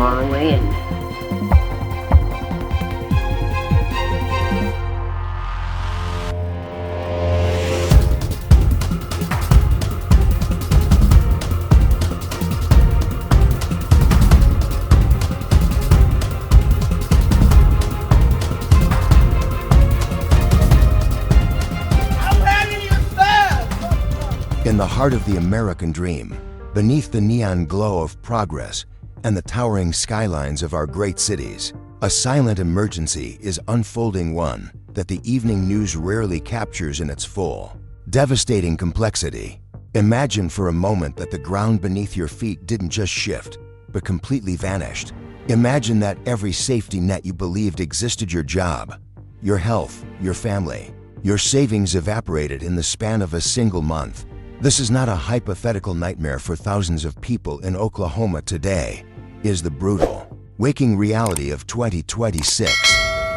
away and in the heart of the American dream, beneath the neon glow of progress and the towering skylines of our great cities, a silent emergency is unfolding, one that the evening news rarely captures in its full, devastating complexity. Imagine for a moment that the ground beneath your feet didn't just shift, but completely vanished. Imagine that every safety net you believed existed, your job, your health, your family, your savings evaporated in the span of a single month. This is not a hypothetical nightmare for thousands of people in Oklahoma today. It is the brutal, waking reality of 2026.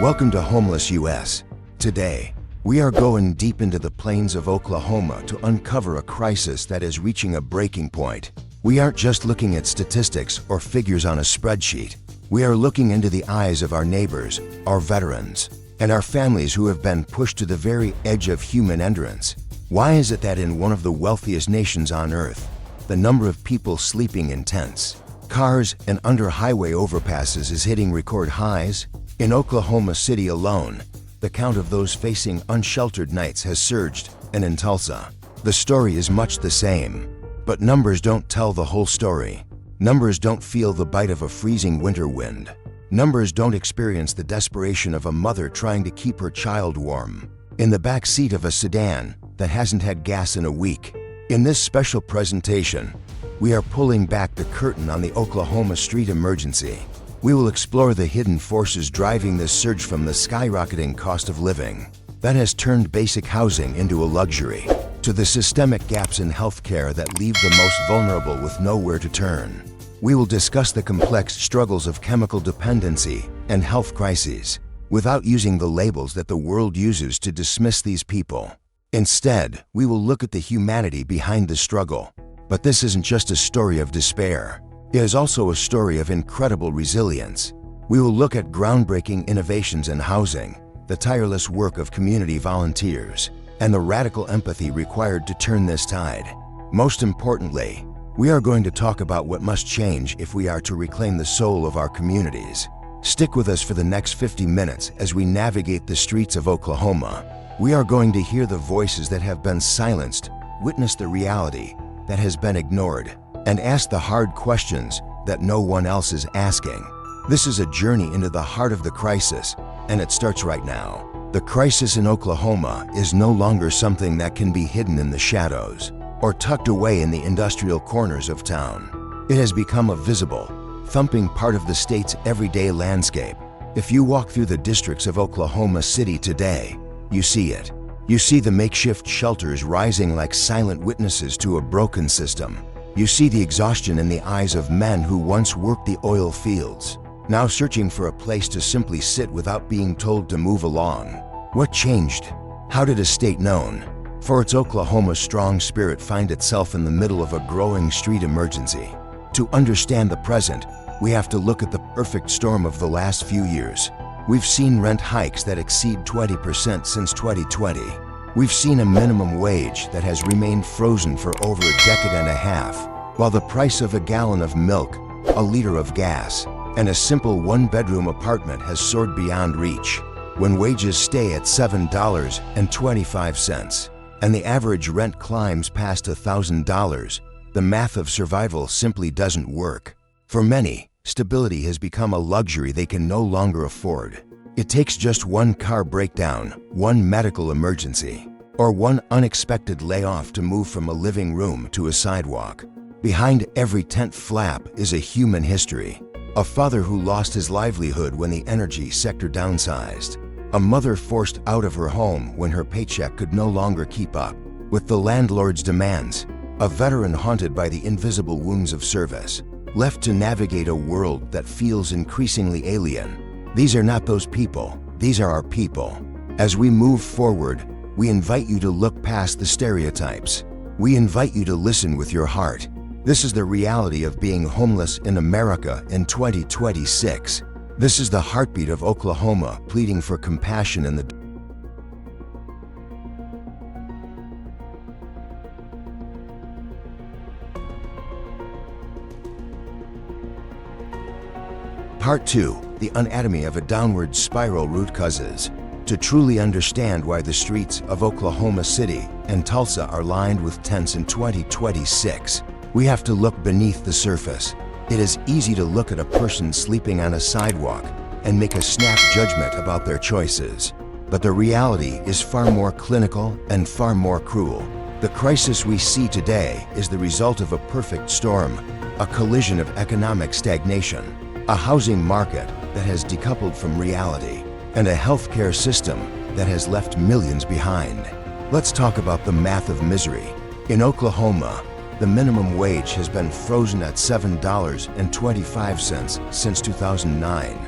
Welcome to Homeless US. Today, we are going deep into the plains of Oklahoma to uncover a crisis that is reaching a breaking point. We aren't just looking at statistics or figures on a spreadsheet. We are looking into the eyes of our neighbors, our veterans, and our families who have been pushed to the very edge of human endurance. Why is it that in one of the wealthiest nations on earth, the number of people sleeping in tents, cars, and under highway overpasses is hitting record highs? In Oklahoma City alone, the count of those facing unsheltered nights has surged, and in Tulsa, the story is much the same. But numbers don't tell the whole story. Numbers don't feel the bite of a freezing winter wind. Numbers don't experience the desperation of a mother trying to keep her child warm in the back seat of a sedan that hasn't had gas in a week. In this special presentation, we are pulling back the curtain on the Oklahoma street emergency. We will explore the hidden forces driving this surge, from the skyrocketing cost of living that has turned basic housing into a luxury, to the systemic gaps in healthcare that leave the most vulnerable with nowhere to turn. We will discuss the complex struggles of chemical dependency and health crises, without using the labels that the world uses to dismiss these people. Instead, we will look at the humanity behind the struggle. But this isn't just a story of despair. It is also a story of incredible resilience. We will look at groundbreaking innovations in housing, the tireless work of community volunteers, and the radical empathy required to turn this tide. Most importantly, we are going to talk about what must change if we are to reclaim the soul of our communities. Stick with us for the next 50 minutes as we navigate the streets of Oklahoma. We are going to hear the voices that have been silenced, witness the reality that has been ignored, and ask the hard questions that no one else is asking. This is a journey into the heart of the crisis, and it starts right now. The crisis in Oklahoma is no longer something that can be hidden in the shadows or tucked away in the industrial corners of town. It has become a visible, thumping part of the state's everyday landscape. If you walk through the districts of Oklahoma City today, you see it. You see the makeshift shelters rising like silent witnesses to a broken system. You see the exhaustion in the eyes of men who once worked the oil fields, now searching for a place to simply sit without being told to move along. What changed? How did a state known for its Oklahoma strong spirit find itself in the middle of a growing street emergency? To understand the present, we have to look at the perfect storm of the last few years. We've seen rent hikes that exceed 20% since 2020. We've seen a minimum wage that has remained frozen for over a decade and a half, while the price of a gallon of milk, a liter of gas, and a simple one-bedroom apartment has soared beyond reach. When wages stay at $7.25 and the average rent climbs past $1,000, the math of survival simply doesn't work. For many, stability has become a luxury they can no longer afford. It takes just one car breakdown, one medical emergency, or one unexpected layoff to move from a living room to a sidewalk. Behind every tent flap is a human history. A father who lost his livelihood when the energy sector downsized. A mother forced out of her home when her paycheck could no longer keep up with the landlord's demands. A veteran haunted by the invisible wounds of service, left to navigate a world that feels increasingly alien. These are not those people, these are our people. As we move forward, we invite you to look past the stereotypes. We invite you to listen with your heart. This is the reality of being homeless in America in 2026. This is the heartbeat of Oklahoma pleading for compassion in the Part 2. The anatomy of a downward spiral root causes. To truly understand why the streets of Oklahoma City and Tulsa are lined with tents in 2026, we have to look beneath the surface. It is easy to look at a person sleeping on a sidewalk and make a snap judgment about their choices. But the reality is far more clinical and far more cruel. The crisis we see today is the result of a perfect storm, a collision of economic stagnation, a housing market that has decoupled from reality, and a healthcare system that has left millions behind. Let's talk about the math of misery. In Oklahoma, the minimum wage has been frozen at $7.25 since 2009.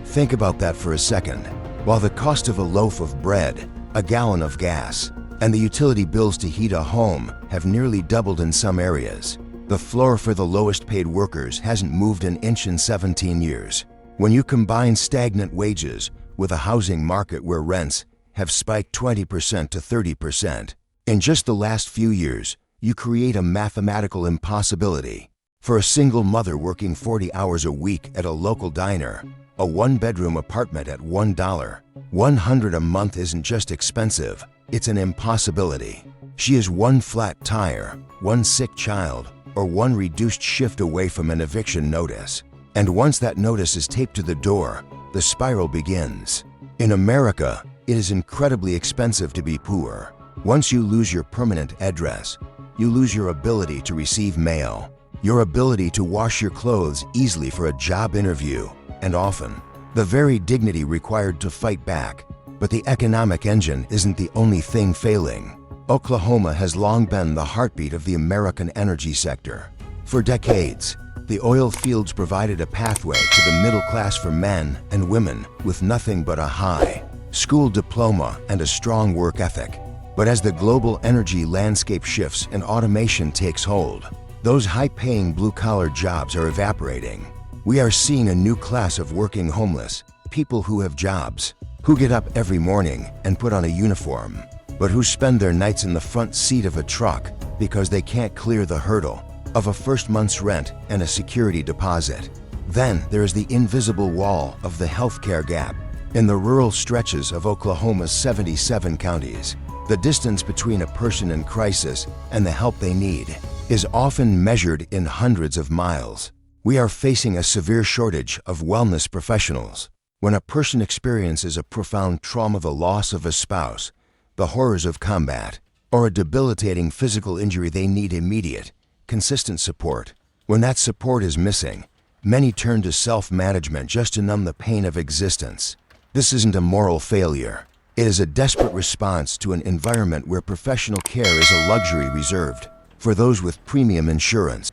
Think about that for a second. While the cost of a loaf of bread, a gallon of gas, and the utility bills to heat a home have nearly doubled in some areas, the floor for the lowest paid workers hasn't moved an inch in 17 years. When you combine stagnant wages with a housing market where rents have spiked 20% to 30%, in just the last few years, you create a mathematical impossibility. For a single mother working 40 hours a week at a local diner, a one-bedroom apartment at $1.100 a month isn't just expensive, it's an impossibility. She is one flat tire, one sick child, or one reduced shift away from an eviction notice. And once that notice is taped to the door, the spiral begins. In America, it is incredibly expensive to be poor. Once you lose your permanent address, you lose your ability to receive mail, your ability to wash your clothes easily for a job interview, and often, the very dignity required to fight back. But the economic engine isn't the only thing failing. Oklahoma has long been the heartbeat of the American energy sector. For decades, the oil fields provided a pathway to the middle class for men and women with nothing but a high school diploma and a strong work ethic. But as the global energy landscape shifts and automation takes hold, those high-paying blue-collar jobs are evaporating. We are seeing a new class of working homeless, people who have jobs, who get up every morning and put on a uniform, but who spend their nights in the front seat of a truck because they can't clear the hurdle of a first month's rent and a security deposit. Then there is the invisible wall of the healthcare gap. In the rural stretches of Oklahoma's 77 counties, the distance between a person in crisis and the help they need is often measured in hundreds of miles. We are facing a severe shortage of wellness professionals. When a person experiences a profound trauma, the loss of a spouse, the horrors of combat, or a debilitating physical injury, they need immediate, consistent support. When that support is missing, many turn to self-management just to numb the pain of existence. This isn't a moral failure. It is a desperate response to an environment where professional care is a luxury reserved for those with premium insurance.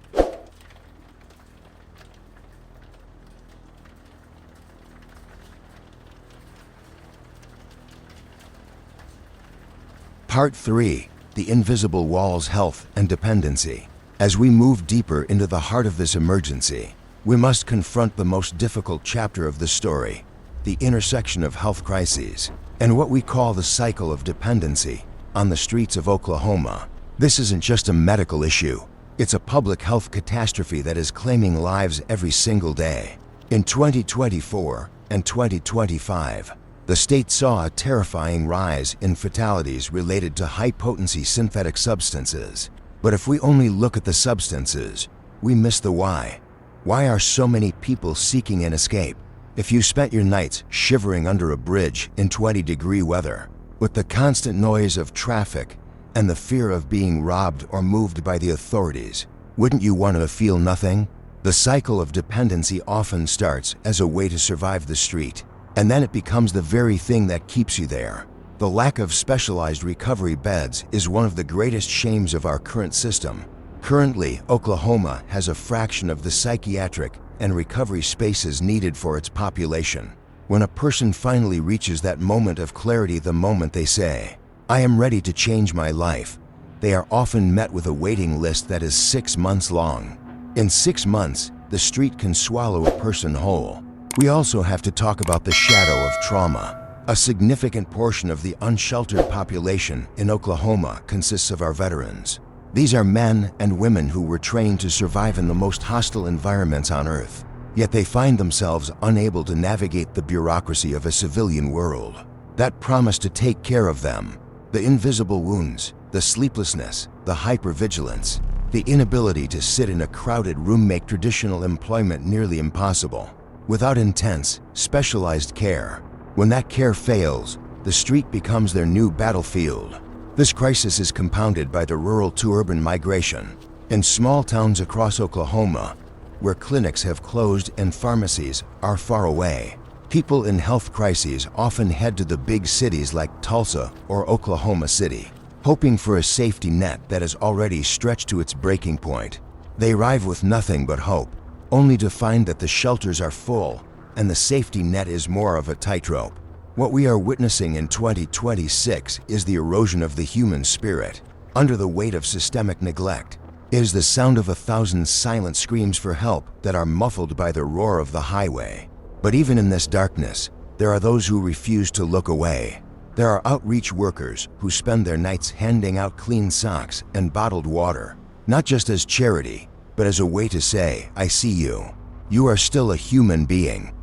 Part 3. The Invisible Walls, Health and Dependency. As we move deeper into the heart of this emergency, we must confront the most difficult chapter of the story, the intersection of health crises and what we call the cycle of dependency on the streets of Oklahoma. This isn't just a medical issue. It's a public health catastrophe that is claiming lives every single day. In 2024 and 2025, the state saw a terrifying rise in fatalities related to high-potency synthetic substances. But if we only look at the substances, we miss the why. Why are so many people seeking an escape? If you spent your nights shivering under a bridge in 20-degree weather, with the constant noise of traffic and the fear of being robbed or moved by the authorities, wouldn't you want to feel nothing? The cycle of dependency often starts as a way to survive the street, and then it becomes the very thing that keeps you there. The lack of specialized recovery beds is one of the greatest shames of our current system. Currently, Oklahoma has a fraction of the psychiatric and recovery spaces needed for its population. When a person finally reaches that moment of clarity, the moment they say, "I am ready to change my life," they are often met with a waiting list that is 6 months long. In 6 months, the street can swallow a person whole. We also have to talk about the shadow of trauma. A significant portion of the unsheltered population in Oklahoma consists of our veterans. These are men and women who were trained to survive in the most hostile environments on Earth. Yet they find themselves unable to navigate the bureaucracy of a civilian world. That promise to take care of them, the invisible wounds, the sleeplessness, the hypervigilance, the inability to sit in a crowded room make traditional employment nearly impossible. Without intense, specialized care, when that care fails, the street becomes their new battlefield. This crisis is compounded by the rural to urban migration. In small towns across Oklahoma, where clinics have closed and pharmacies are far away, people in health crises often head to the big cities like Tulsa or Oklahoma City, hoping for a safety net that is already stretched to its breaking point. They arrive with nothing but hope, only to find that the shelters are full and the safety net is more of a tightrope. What we are witnessing in 2026 is the erosion of the human spirit. Under the weight of systemic neglect, it is the sound of 1,000 silent screams for help that are muffled by the roar of the highway. But even in this darkness, there are those who refuse to look away. There are outreach workers who spend their nights handing out clean socks and bottled water, not just as charity, but as a way to say, "I see you. You are still a human being."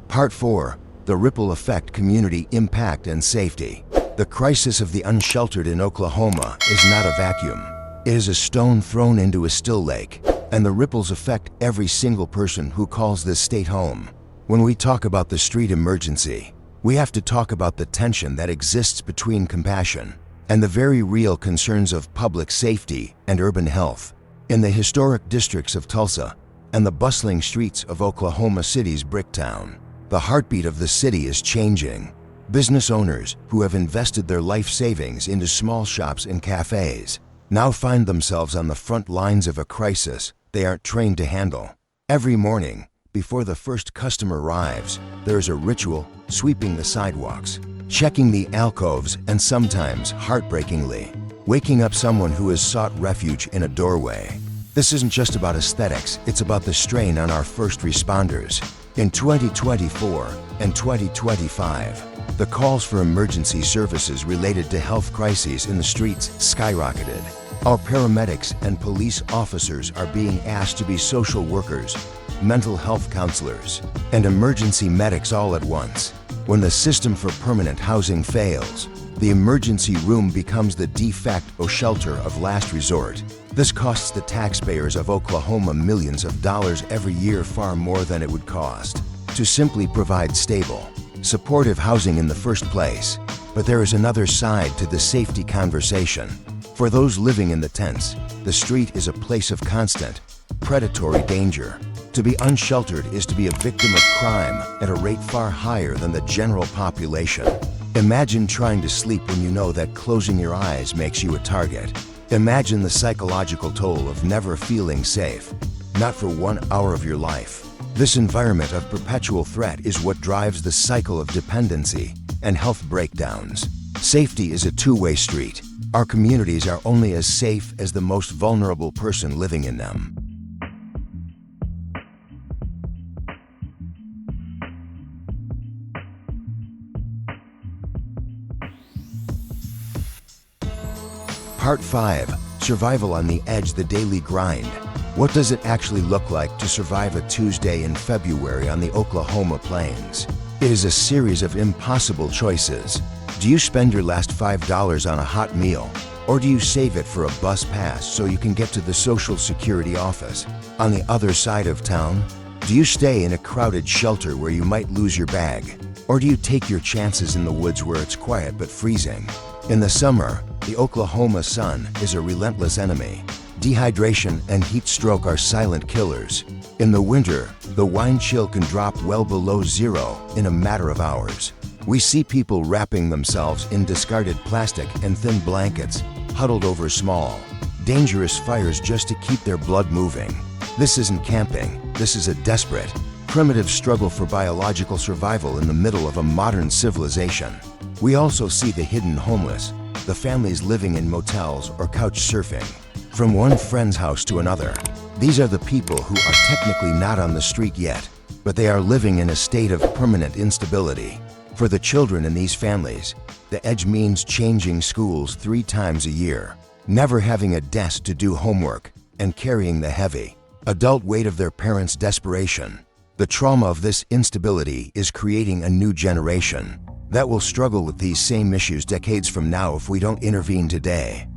Part 4. The Ripple Effect: Community Impact and Safety. The crisis of the unsheltered in Oklahoma is not a vacuum. It is a stone thrown into a still lake, and the ripples affect every single person who calls this state home. When we talk about the street emergency, we have to talk about the tension that exists between compassion and the very real concerns of public safety and urban health. In the historic districts of Tulsa and the bustling streets of Oklahoma City's Bricktown, the heartbeat of the city is changing. Business owners who have invested their life savings into small shops and cafes now find themselves on the front lines of a crisis they aren't trained to handle. Every morning, before the first customer arrives, there is a ritual: sweeping the sidewalks, checking the alcoves, and sometimes, heartbreakingly, waking up someone who has sought refuge in a doorway. This isn't just about aesthetics, it's about the strain on our first responders. In 2024 and 2025, the calls for emergency services related to health crises in the streets skyrocketed. Our paramedics and police officers are being asked to be social workers, mental health counselors, and emergency medics all at once. When the system for permanent housing fails, the emergency room becomes the de facto shelter of last resort. This costs the taxpayers of Oklahoma millions of dollars every year, far more than it would cost to simply provide stable, supportive housing in the first place. But there is another side to the safety conversation. For those living in the tents, the street is a place of constant, predatory danger. To be unsheltered is to be a victim of crime at a rate far higher than the general population. Imagine trying to sleep when you know that closing your eyes makes you a target. Imagine the psychological toll of never feeling safe, not for 1 hour of your life. This environment of perpetual threat is what drives the cycle of dependency and health breakdowns. Safety is a two-way street. Our communities are only as safe as the most vulnerable person living in them. Part 5. Survival on the Edge: The Daily Grind. What does it actually look like to survive a Tuesday in February on the Oklahoma plains? It is a series of impossible choices. Do you spend your last $5 on a hot meal? Or do you save it for a bus pass so you can get to the Social Security office on the other side of town? Do you stay in a crowded shelter where you might lose your bag? Or do you take your chances in the woods where it's quiet but freezing? In the summer, the Oklahoma sun is a relentless enemy. Dehydration and heat stroke are silent killers. In the winter, the wind chill can drop well below zero in a matter of hours. We see people wrapping themselves in discarded plastic and thin blankets, huddled over small, dangerous fires just to keep their blood moving. This isn't camping, this is a desperate, primitive struggle for biological survival in the middle of a modern civilization. We also see the hidden homeless, the families living in motels or couch surfing, from one friend's house to another. These are the people who are technically not on the street yet, but they are living in a state of permanent instability. For the children in these families, the edge means changing schools 3 times a year, never having a desk to do homework, and carrying the heavy, adult weight of their parents' desperation. The trauma of this instability is creating a new generation that will struggle with these same issues decades from now if we don't intervene today.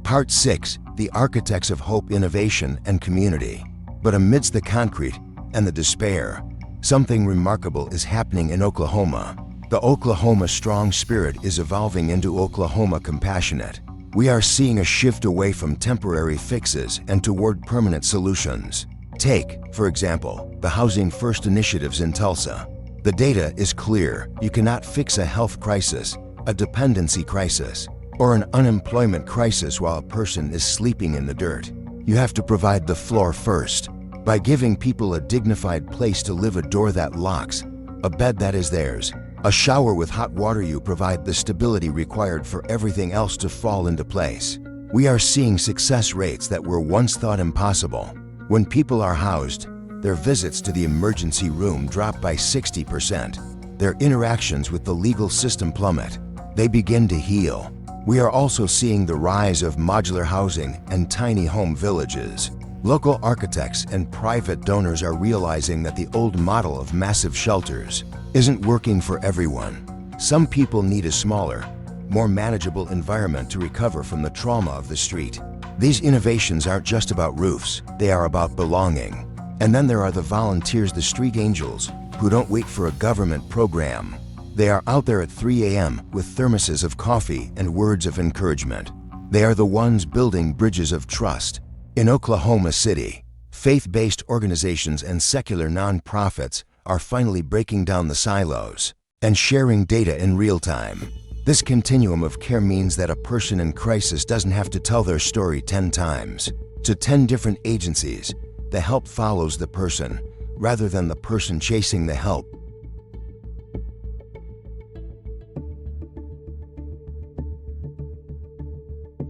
Part 6. The Architects of Hope, Innovation, and Community. But amidst the concrete and the despair, something remarkable is happening in Oklahoma. The Oklahoma strong spirit is evolving into Oklahoma compassionate. We are seeing a shift away from temporary fixes and toward permanent solutions. Take, for example, the Housing First initiatives in Tulsa. The data is clear. You cannot fix a health crisis, a dependency crisis, or an unemployment crisis while a person is sleeping in the dirt. You have to provide the floor first, by giving people a dignified place to live, a door that locks, a bed that is theirs, a shower with hot water. You provide the stability required for everything else to fall into place. We are seeing success rates that were once thought impossible. When people are housed, their visits to the emergency room drop by 60%. Their interactions with the legal system plummet. They begin to heal. We are also seeing the rise of modular housing and tiny home villages. Local architects and private donors are realizing that the old model of massive shelters isn't working for everyone. Some people need a smaller, more manageable environment to recover from the trauma of the street. These innovations aren't just about roofs, they are about belonging. And then there are the volunteers, the street angels, who don't wait for a government program. They are out there at 3 a.m. with thermoses of coffee and words of encouragement. They are the ones building bridges of trust. In Oklahoma City, faith-based organizations and secular nonprofits are finally breaking down the silos and sharing data in real time. This continuum of care means that a person in crisis doesn't have to tell their story 10 times to 10 different agencies. The help follows the person rather than the person chasing the help.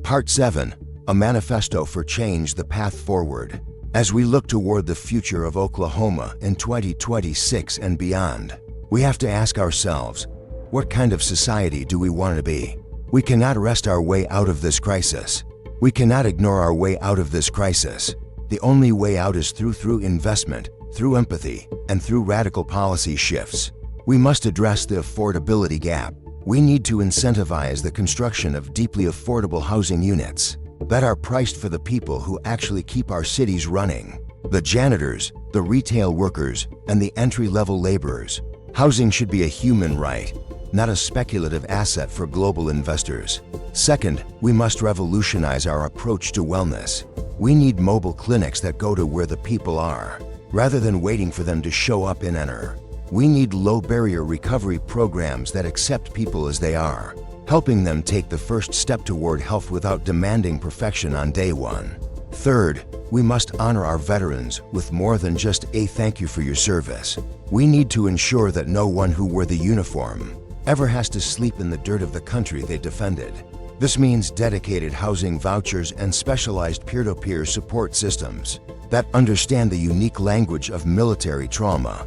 Part 7. A Manifesto for Change, the Path Forward. As we look toward the future of Oklahoma in 2026 and beyond, we have to ask ourselves, what kind of society do we want to be? We cannot wrest our way out of this crisis. We cannot ignore our way out of this crisis. The only way out is through investment, through empathy, and through radical policy shifts. We must address the affordability gap. We need to incentivize the construction of deeply affordable housing units that are priced for the people who actually keep our cities running: the janitors, the retail workers, and the entry-level laborers. Housing should be a human right, not a speculative asset for global investors. Second, we must revolutionize our approach to wellness. We need mobile clinics that go to where the people are, rather than waiting for them to show up in enter. We need low-barrier recovery programs that accept people as they are, helping them take the first step toward health without demanding perfection on day one. Third, we must honor our veterans with more than just a thank you for your service. We need to ensure that no one who wore the uniform ever has to sleep in the dirt of the country they defended. This means dedicated housing vouchers and specialized peer-to-peer support systems that understand the unique language of military trauma.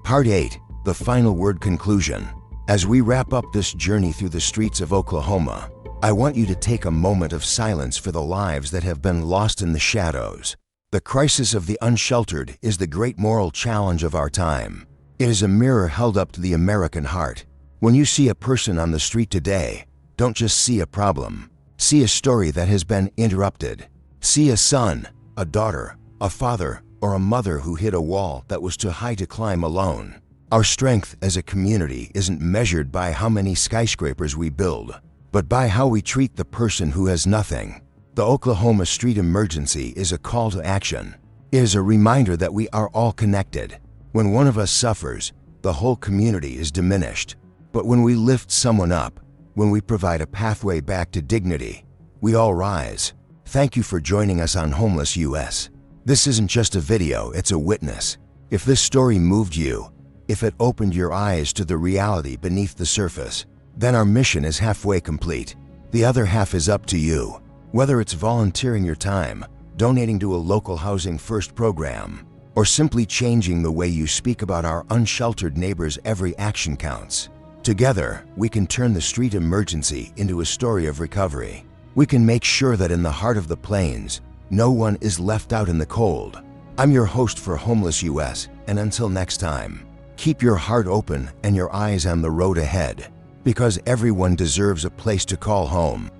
Part 8. The Final Word, Conclusion. As we wrap up this journey through the streets of Oklahoma, I want you to take a moment of silence for the lives that have been lost in the shadows. The crisis of the unsheltered is the great moral challenge of our time. It is a mirror held up to the American heart. When you see a person on the street today, don't just see a problem. See a story that has been interrupted. See a son, a daughter, a father, or a mother who hit a wall that was too high to climb alone. Our strength as a community isn't measured by how many skyscrapers we build, but by how we treat the person who has nothing. The Oklahoma street emergency is a call to action. is a reminder that we are all connected. When one of us suffers, the whole community is diminished. But when we lift someone up, when we provide a pathway back to dignity, we all rise. Thank you for joining us on Homeless US. This isn't just a video, it's a witness. If this story moved you, if it opened your eyes to the reality beneath the surface, then our mission is halfway complete. The other half is up to you. Whether it's volunteering your time, donating to a local Housing First program, or simply changing the way you speak about our unsheltered neighbors, every action counts. Together, we can turn the street emergency into a story of recovery. We can make sure that in the heart of the plains, no one is left out in the cold. I'm your host for Homeless US, and until next time, keep your heart open and your eyes on the road ahead, because everyone deserves a place to call home.